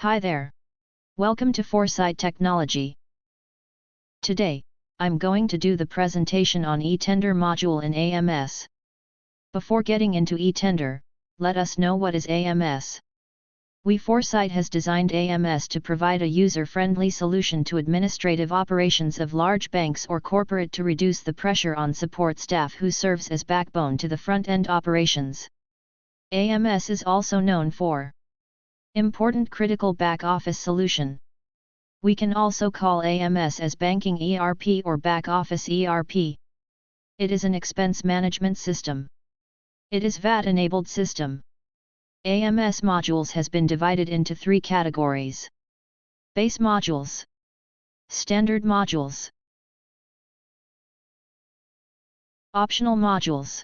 Hi there. Welcome to Foresight Technology. Today, I'm going to do the presentation on eTender module in AMS. Before getting into eTender, let us know what is AMS. Foresight has designed AMS to provide a user-friendly solution to administrative operations of large banks or corporate to reduce the pressure on support staff who serves as backbone to the front-end operations. AMS is also known for Important Critical Back Office Solution. We can also call AMS as Banking ERP or Back Office ERP. It is an expense management system. It is VAT-enabled system. AMS modules has been divided into 3 categories. Base modules, standard modules, optional modules.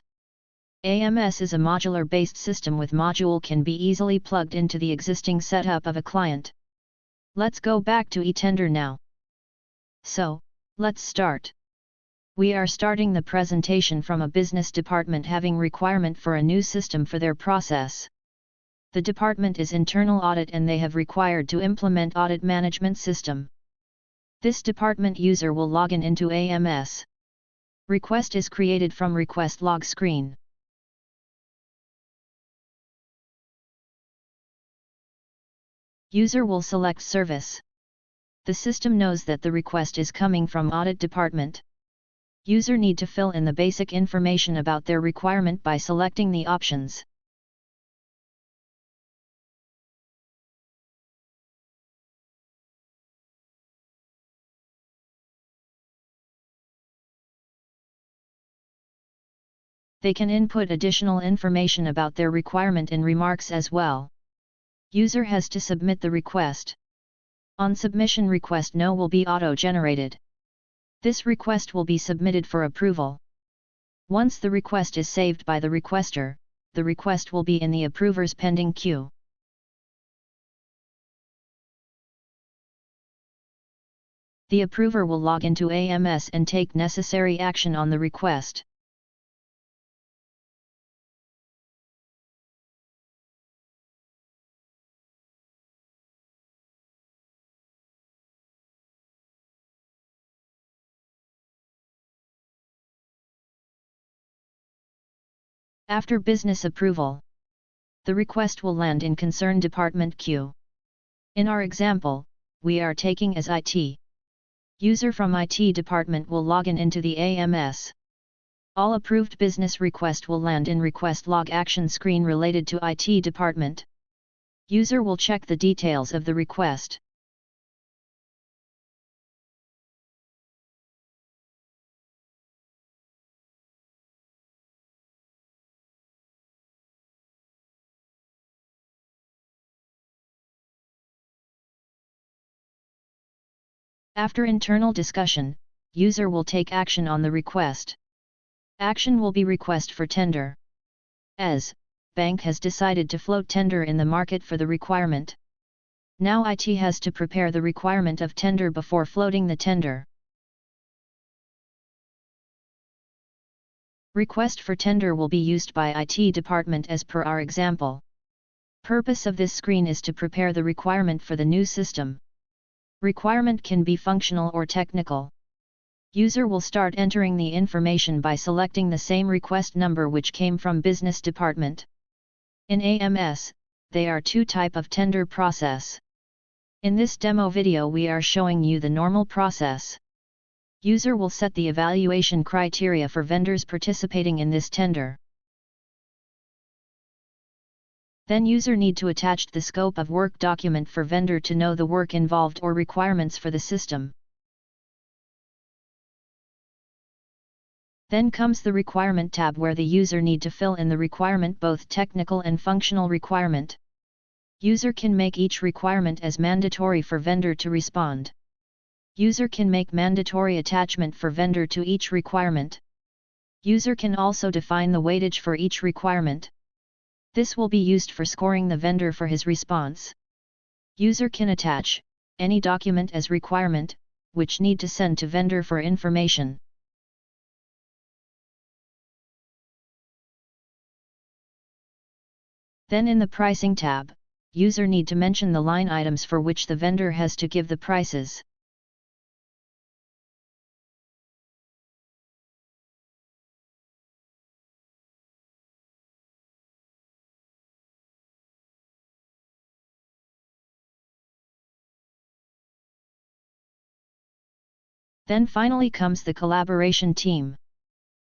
AMS is a modular-based system with module can be easily plugged into the existing setup of a client. Let's go back to eTender now. So, let's start. We are starting the presentation from a business department having requirement for a new system for their process. The department is internal audit and they have required to implement audit management system. This department user will log in into AMS. Request is created from request log screen. User will select service. The system knows that the request is coming from audit department. User need to fill in the basic information about their requirement by selecting the options. They can input additional information about their requirement in remarks as well. User has to submit the request. On submission request no will be auto-generated. This request will be submitted for approval. Once the request is saved by the requester, the request will be in the approver's pending queue. The approver will log into AMS and take necessary action on the request. After business approval, the request will land in concerned department queue. In our example, we are taking as IT. User from IT department will log in into the AMS. All approved business request will land in request log action screen related to IT department. User will check the details of the request. After internal discussion, user will take action on the request. Action will be request for tender. As bank has decided to float tender in the market for the requirement. Now IT has to prepare the requirement of tender before floating the tender. Request for tender will be used by IT department as per our example. Purpose of this screen is to prepare the requirement for the new system. Requirement can be functional or technical. User will start entering the information by selecting the same request number which came from business department. In AMS, they are 2 type of tender process. In this demo video we are showing you the normal process. User will set the evaluation criteria for vendors participating in this tender. Then user need to attach the scope of work document for vendor to know the work involved or requirements for the system. Then comes the requirement tab where the user need to fill in the requirement both technical and functional requirement. User can make each requirement as mandatory for vendor to respond. User can make mandatory attachment for vendor to each requirement. User can also define the weightage for each requirement. This will be used for scoring the vendor for his response. User can attach any document as requirement, which need to send to vendor for information. Then in the pricing tab, user need to mention the line items for which the vendor has to give the prices. Then finally comes the collaboration team.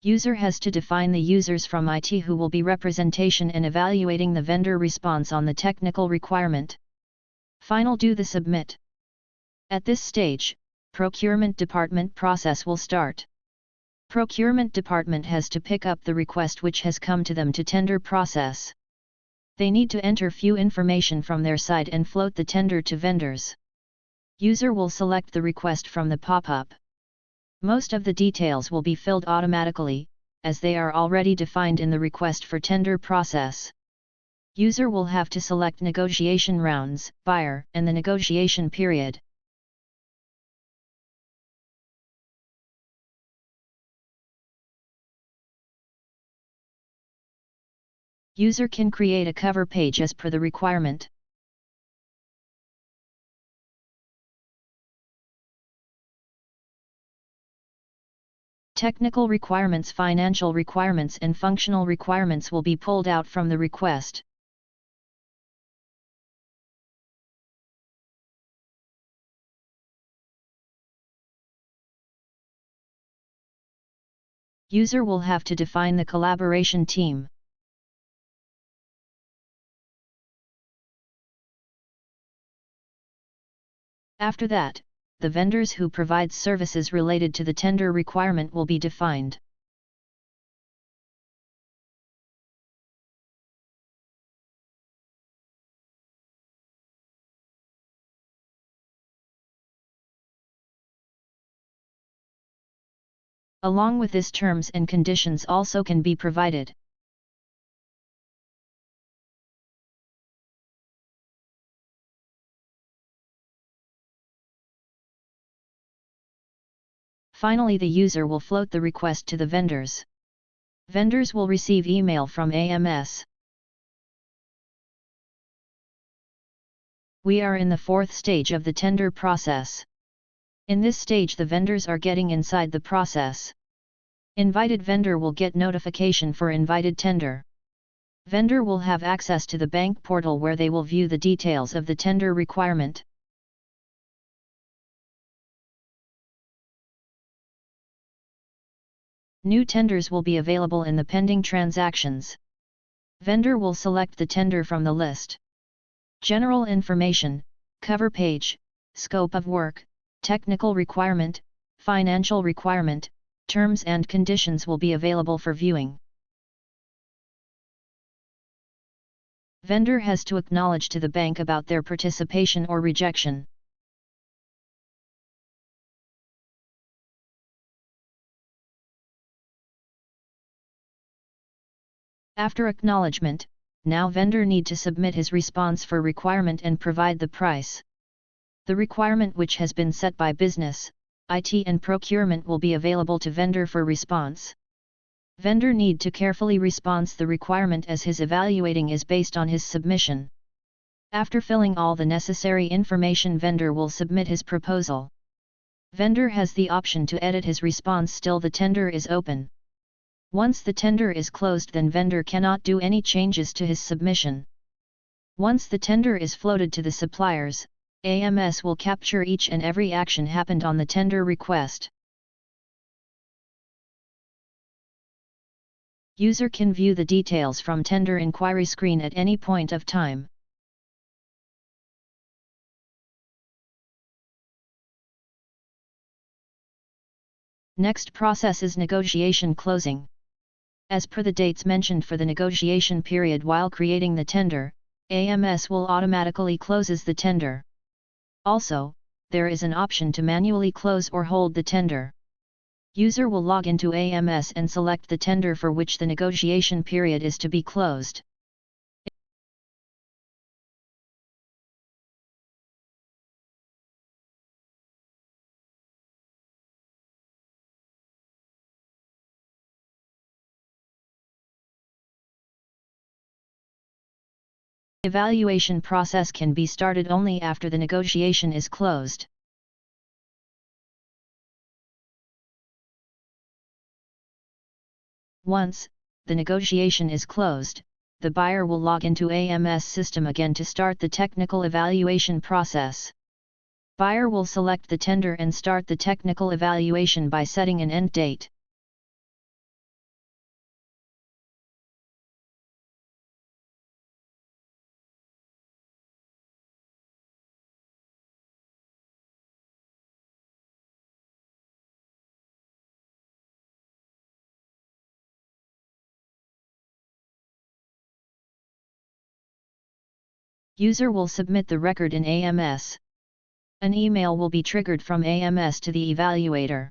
User has to define the users from IT who will be representation in evaluating the vendor response on the technical requirement. Final do the submit. At this stage, procurement department process will start. Procurement department has to pick up the request which has come to them to tender process. They need to enter few information from their side and float the tender to vendors. User will select the request from the pop-up. Most of the details will be filled automatically, as they are already defined in the request for tender process. User will have to select negotiation rounds, buyer, and the negotiation period. User can create a cover page as per the requirement. Technical requirements, financial requirements and functional requirements will be pulled out from the request. User will have to define the collaboration team. After that, the vendors who provide services related to the tender requirement will be defined. Along with this, terms and conditions also can be provided. Finally, the user will float the request to the vendors. Vendors will receive email from AMS. We are in the fourth stage of the tender process. In this stage, the vendors are getting inside the process. Invited vendor will get notification for invited tender. Vendor will have access to the bank portal where they will view the details of the tender requirement. New tenders will be available in the pending transactions. Vendor will select the tender from the list. General information, cover page, scope of work, technical requirement, financial requirement, terms and conditions will be available for viewing. Vendor has to acknowledge to the bank about their participation or rejection. After acknowledgement, now vendor need to submit his response for requirement and provide the price. The requirement which has been set by business, IT and procurement will be available to vendor for response. Vendor need to carefully response the requirement as his evaluating is based on his submission. After filling all the necessary information, vendor will submit his proposal. Vendor has the option to edit his response still the tender is open. Once the tender is closed, then vendor cannot do any changes to his submission. Once the tender is floated to the suppliers, AMS will capture each and every action happened on the tender request. User can view the details from tender inquiry screen at any point of time. Next process is negotiation closing. As per the dates mentioned for the negotiation period while creating the tender, AMS will automatically closes the tender. Also, there is an option to manually close or hold the tender. User will log into AMS and select the tender for which the negotiation period is to be closed. Evaluation process can be started only after the negotiation is closed. Once the negotiation is closed, the buyer will log into AMS system again to start the technical evaluation process. Buyer will select the tender and start the technical evaluation by setting an end date. User will submit the record in AMS. An email will be triggered from AMS to the evaluator.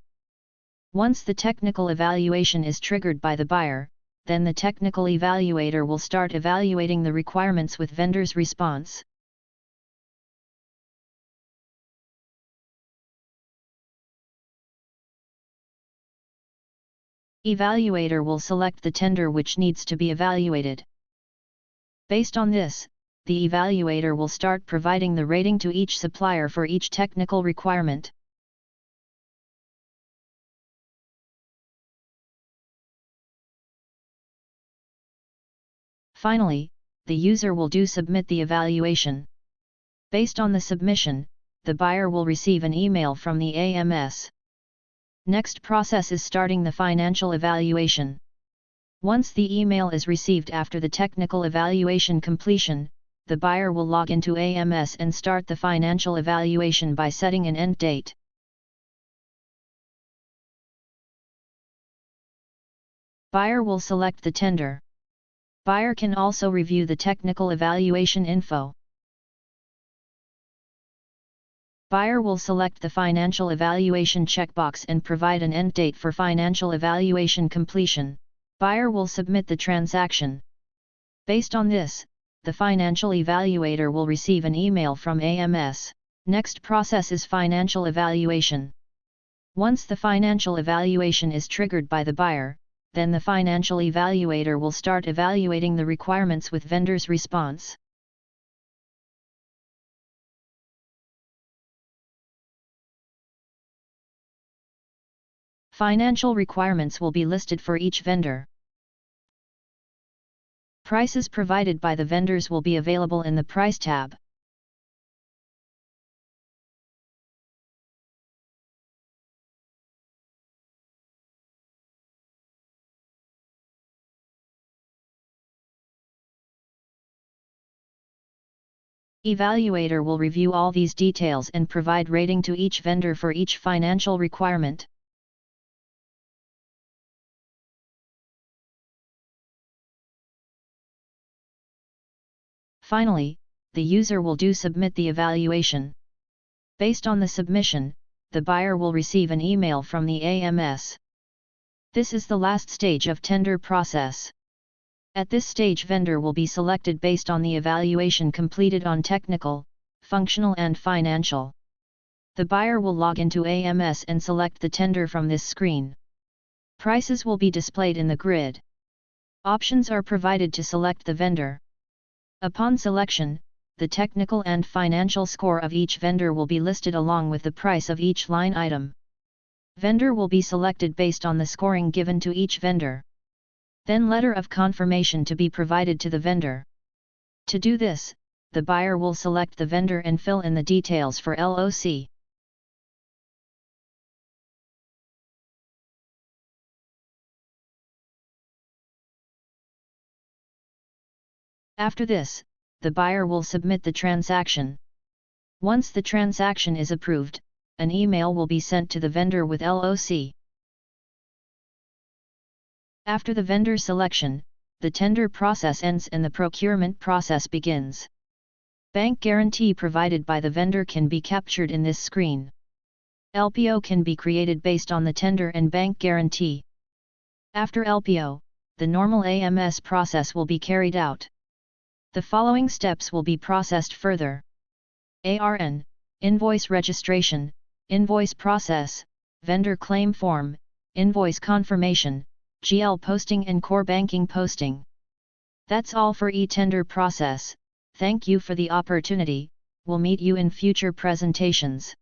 Once the technical evaluation is triggered by the buyer, then the technical evaluator will start evaluating the requirements with vendor's response. Evaluator will select the tender which needs to be evaluated. Based on this, the evaluator will start providing the rating to each supplier for each technical requirement. Finally, the user will submit the evaluation. Based on the submission, the buyer will receive an email from the AMS. Next process is starting the financial evaluation. Once the email is received after the technical evaluation completion, the buyer will log into AMS and start the financial evaluation by setting an end date. Buyer will select the tender. Buyer can also review the technical evaluation info. Buyer will select the financial evaluation checkbox and provide an end date for financial evaluation completion. Buyer will submit the transaction. Based on this, the financial evaluator will receive an email from AMS. Next process is financial evaluation. Once the financial evaluation is triggered by the buyer, then the financial evaluator will start evaluating the requirements with vendor's response. Financial requirements will be listed for each vendor. Prices provided by the vendors will be available in the Price tab. Evaluator will review all these details and provide rating to each vendor for each financial requirement. Finally, the user will submit the evaluation. Based on the submission, the buyer will receive an email from the AMS. This is the last stage of tender process. At this stage, vendor will be selected based on the evaluation completed on technical, functional and financial. The buyer will log into AMS and select the tender from this screen. Prices will be displayed in the grid. Options are provided to select the vendor. Upon selection, the technical and financial score of each vendor will be listed along with the price of each line item. Vendor will be selected based on the scoring given to each vendor. Then letter of confirmation to be provided to the vendor. To do this, the buyer will select the vendor and fill in the details for LOC. After this, the buyer will submit the transaction. Once the transaction is approved, an email will be sent to the vendor with LOC. After the vendor selection, the tender process ends and the procurement process begins. Bank guarantee provided by the vendor can be captured in this screen. LPO can be created based on the tender and bank guarantee. After LPO, the normal AMS process will be carried out. The following steps will be processed further. ARN, invoice registration, invoice process, vendor claim form, invoice confirmation, GL posting and core banking posting. That's all for eTender process. Thank you for the opportunity, we'll meet you in future presentations.